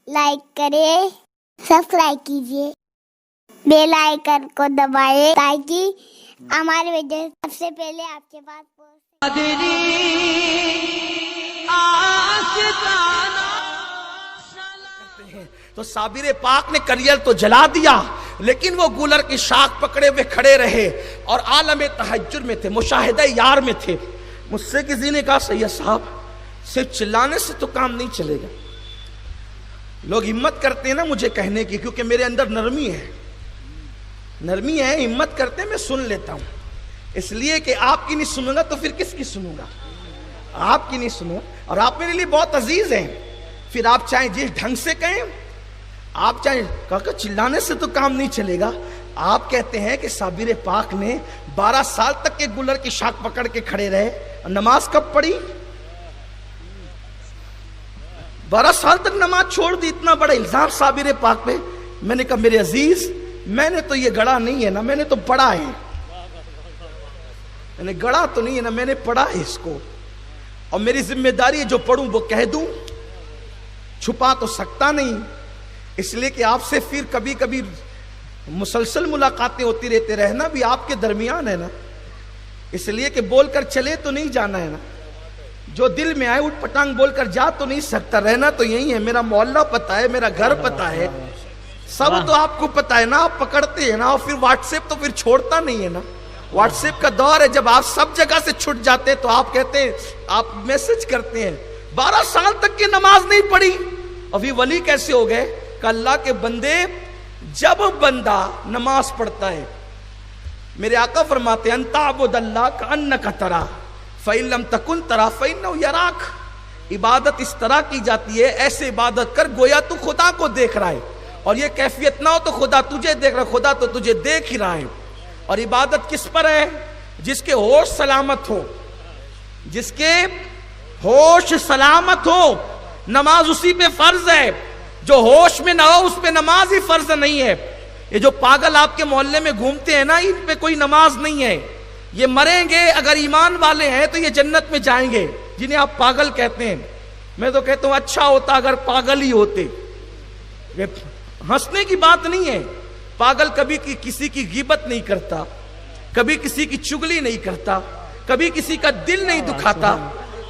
Like करें, subscribe कीजिए, bell icon को दबाएं ताकि हमारे वीडियो सबसे पहले आपके पास तो साबिर पाक ने करियर तो जला दिया, लेकिन वो गुलर की शाख पकड़े हुए खड़े रहे और आलम तहज्जुर में थे, मुशाहिदा यार में थे। मुझसे किसी ने कहा सैयद साहब सिर्फ चिल्लाने से तो काम नहीं चलेगा। लोग हिम्मत करते हैं ना मुझे कहने की, क्योंकि मेरे अंदर नरमी है, हिम्मत करते हैं, मैं सुन लेता हूं। इसलिए कि आपकी नहीं सुनूंगा तो फिर किसकी सुनूंगा? आपकी नहीं सुनूंगा, और आप मेरे लिए बहुत अजीज हैं। फिर आप चाहे जिस ढंग से कहें, आप चाहे काका चिल्लाने से तो काम नहीं चलेगा। आप कहते हैं कि साबिर पाक ने 12 साल तक के गुलर की शाख पकड़ के खड़े रहे, और नमाज कब पढ़ी? 12 साल तक नमाज छोड़ दी। इतना बड़ा इल्जाम साबिर पाक पे। मैंने कहा मेरे अजीज, मैंने तो ये गढ़ा नहीं है ना, मैंने तो पढ़ा है। मैंने गढ़ा तो नहीं है ना, मैंने पढ़ा है इसको, और मेरी जिम्मेदारी है जो पढ़ूं वो कह दूं, छुपा तो सकता नहीं। इसलिए कि आपसे फिर कभी कभी मुसलसल मुलाकातें होती रहते, रहना भी आपके दरमियान है ना, इसलिए कि बोलकर चले तो नहीं जाना है ना, जो दिल में आए उठ पटांग बोलकर जा तो नहीं सकता, रहना तो यही है। मेरा मोहल्ला पता है, मेरा घर पता है, सब तो आपको पता है ना, आप पकड़ते हैं ना। और फिर व्हाट्सएप तो फिर छोड़ता नहीं है ना, व्हाट्सएप का दौर है, जब आप सब जगह से छुट जाते हैं तो आप कहते हैं, आप मैसेज करते हैं 12 साल तक की नमाज नहीं पढ़ी, अभी वली कैसे हो गए? कि अल्लाह के बंदे, जब बंदा नमाज पढ़ता है, मेरे आका फरमाते हैं अंताबुदल्लाह का अन्नका तरा फइल्लम तकुन तरा फइन्नहु यराक। इबादत इस तरह की जाती है, ऐसे इबादत कर गोया तू खुदा को देख रहा है, और ये कैफियत ना हो तो खुदा तुझे देख रहा है, खुदा तो तुझे देख ही रहा है। और इबादत किस पर है? जिसके होश सलामत हो, जिसके होश सलामत हो, नमाज उसी पे फर्ज है। जो होश में ना हो उस पे नमाज ही फर्ज नहीं है। ये जो पागल आपके मोहल्ले में घूमते हैं ना, इन पे कोई नमाज नहीं है। ये मरेंगे, अगर ईमान वाले हैं तो ये जन्नत में जाएंगे, जिन्हें आप पागल कहते हैं। मैं तो कहता हूं अच्छा होता अगर पागल ही होते। ये हंसने की बात नहीं है। पागल कभी किसी की गीबत नहीं करता, कभी किसी की चुगली नहीं करता, कभी किसी का दिल नहीं दुखाता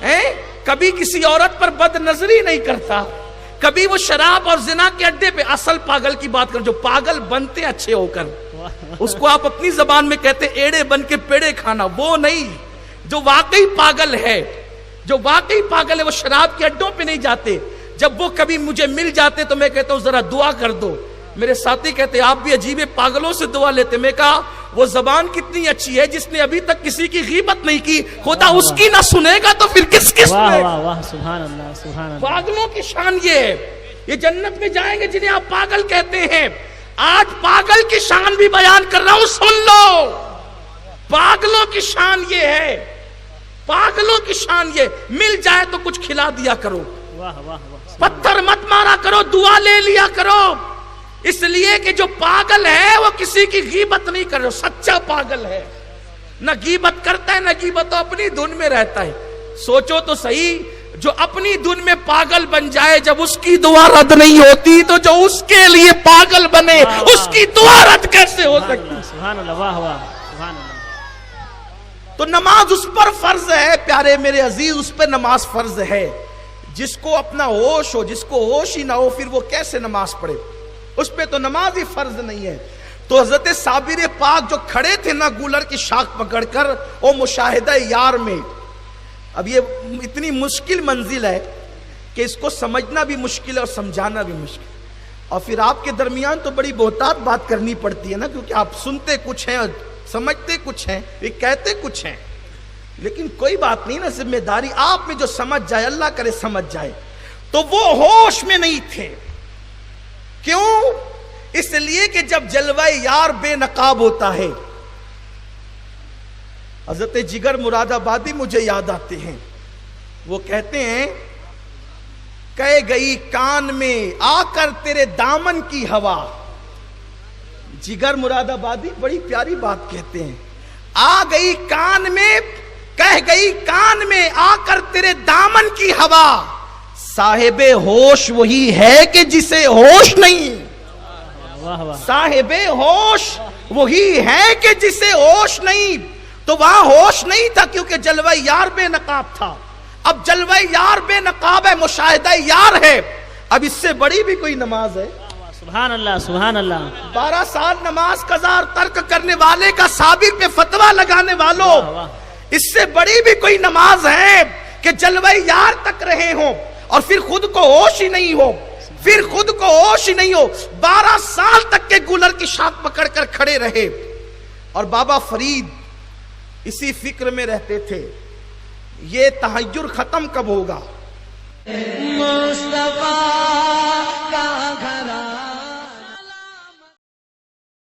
है, कभी किसी औरत पर बदनजरी नहीं करता, कभी वो शराब और जिना के अड्डे पे। असल पागल की बात कर, जो पागल बनते अच्छे होकर, उसको आप अपनी जबान में कहते एड़े बन के पेड़े खाना, वो नहीं। जो वाकई पागल है, जो वाकई पागल है, वो शराब के अड्डों पे नहीं जाते। जब वो कभी मुझे मिल जाते तो मैं कहता हूं जरा दुआ कर दो। मेरे साथी कहते आप भी अजीबे पागलों से दुआ लेते। मैं कहा वो जबान कितनी अच्छी है, जिसने अभी तक किसी की गीबत नहीं की, खुदा उसकी ना सुनेगा तो फिर किसकी सुनेगा? सुभान अल्लाह, सुभान अल्लाह। पागलों की शान ये है, ये जन्नत में जाएंगे जिन्हें आप पागल कहते हैं। आज पागल की शान भी बयान कर रहा हूं, सुन लो। पागलों की शान ये है, पागलों की शान ये, मिल जाए तो कुछ खिला दिया करो, वाह वाह वाह, पत्थर मत मारा करो, दुआ ले लिया करो। इसलिए कि जो पागल है वो किसी की गीबत नहीं कर रहा, सच्चा पागल है, न गीबत करता है, न गीबत तो अपनी धुन में रहता है। सोचो तो सही, जो अपनी धुन में पागल बन जाए, जब उसकी दुआ रद्द नहीं होती, तो जो उसके लिए पागल बने उसकी दुआ रद्द कैसे हो सकती? सुभान अल्लाह, वाह वाह, सुभान अल्लाह। तो नमाज उस पर फर्ज है प्यारे मेरे अजीज, उस पर नमाज फर्ज है। जिसको अपना होश हो, जिसको होश ही ना हो, फिर वो कैसे नमाज पढ़े? उस पे तो नमाज ही फर्ज नहीं है। तो हजरत साबिर पाक जो खड़े थे ना गुलर की शाख पकड़कर, वो मुशाहिदा यार में। अब ये इतनी मुश्किल मंजिल है कि इसको समझना भी मुश्किल है और समझाना भी मुश्किल। और फिर आपके दरमियान तो बड़ी बहुतात बात करनी पड़ती है ना, क्योंकि आप सुनते कुछ हैं, समझते कुछ हैं, ये कहते कुछ हैं। लेकिन कोई बात नहीं ना, जिम्मेदारी आप में जो समझ जाए, अल्लाह करे समझ जाए। तो वो होश में नहीं थे। क्यों? इसलिए कि जब जलवा यार बेनकाब होता है, हजरत जिगर मुरादाबादी मुझे याद आते हैं। वो कहते हैं कह गई कान में आकर तेरे दामन की हवा। जिगर मुरादाबादी बड़ी प्यारी बात कहते हैं, आ गई कान में, कह गई कान में आकर तेरे दामन की हवा, साहिब होश वही है कि जिसे होश नहीं, वाह वाह, साहिब होश वही है कि जिसे होश नहीं। तो वहां होश नहीं था क्योंकि जलवा यार बेनकाब था। अब जलवा यार बेनकाब है, मुशाहिदा यार है। अब इससे बड़ी भी कोई नमाज है? सुभान अल्लाह, सुभान अल्लाह। 12 साल नमाज कज़ा और तर्क करने वाले का साबिर पे फतवा लगाने वालों, वाह वाह, इससे बड़ी भी कोई नमाज है कि जलवा यार तक रहे हो और फिर खुद को होश ही नहीं हो, फिर खुद को होश ही नहीं हो। 12 साल तक के गुलर की शाख पकड़ कर खड़े रहे। और बाबा फरीद इसी फिक्र में रहते थे, ये तहज्जुर खत्म कब होगा। मुस्तफा का